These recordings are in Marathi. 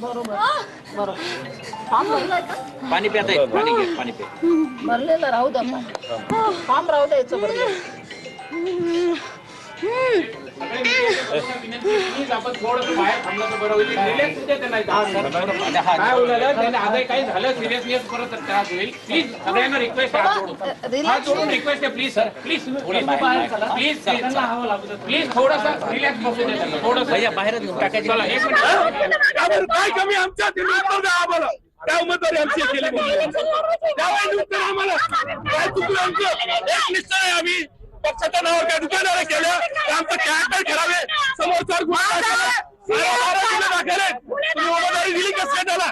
बरोबर बरोबर फॉर्म भरलाय का? पाणी प्यात आहे, पाणी घे, पाणी पे. भरलेलं राहू द्या फॉर्म राहू द्यायचं भरलेलं. प्लीज आपण थोडंसं बाहेर थांबलं तर बरं होईल. रिलॅक्स होऊ द्या त्यांना. काय होईल त्यांना आजही काही झालं सिरियसनेस परत त्रास होईल. प्लीज सगळ्यांना रिक्वेस्ट आहे, हात जोडून रिक्वेस्ट आहे. Please sir, please please please थोडंसं रिलॅक्स बसू द्या त्यांना. थोडंसं भैया बाहेर घेऊन टाकायची. चला एक मिनिट. काय कमी आमच्या आम्हाला त्या उमेदवारी आमची केली आम्हाला काय चुकलं आमचं. एक निश्चय आहे, आम्ही पक्षाच्या नावावर काय दुकानावर केलं आमचं कॅरेक्टर ठरावे. समोरचा दाखल तुम्ही उमेदवारी दिली कसं त्याला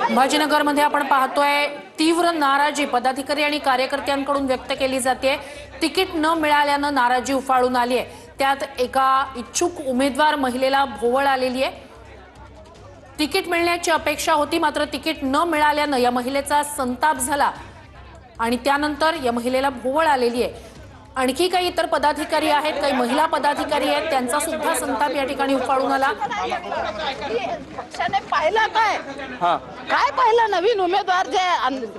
संभाजीनगरमध्ये आपण पाहतोय तीव्र नाराजी पदाधिकारी आणि कार्यकर्त्यांकडून व्यक्त केली जाते। तिकीट न मिळाल्यानं नाराजी उफाळून आली आहे। त्यात एका इच्छुक उमेदवार महिलेला भोवळ आलेली आहे। तिकीट मिळण्याची अपेक्षा होती, मात्र तिकीट न मिळाल्यानं या महिलेचा संताप झाला आणि त्यानंतर या महिलेला भोवळ आलेली आहे। आणखी काही इतर पदाधिकारी आहेत, काही महिला पदाधिकारी आहेत, त्यांचा सुद्धा संताप या ठिकाणी उफाळून आला। पक्षाने पाहिलं काय पाहिलं? नवीन उमेदवार जे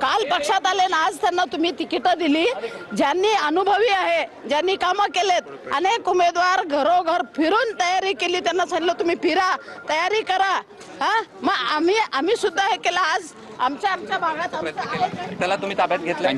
काल पक्षात आले ना, आज त्यांना तुम्ही तिकीटं दिली। ज्यांनी अनुभवी आहे, ज्यांनी कामं केलेत, अनेक उमेदवार घरोघर फिरून तयारी केली, त्यांना सांगितलं तुम्ही फिरा, तयारी करा। मग आम्ही सुद्धा हे केलं। आज आमच्या भागात त्याला तुम्ही ताब्यात घेतलं।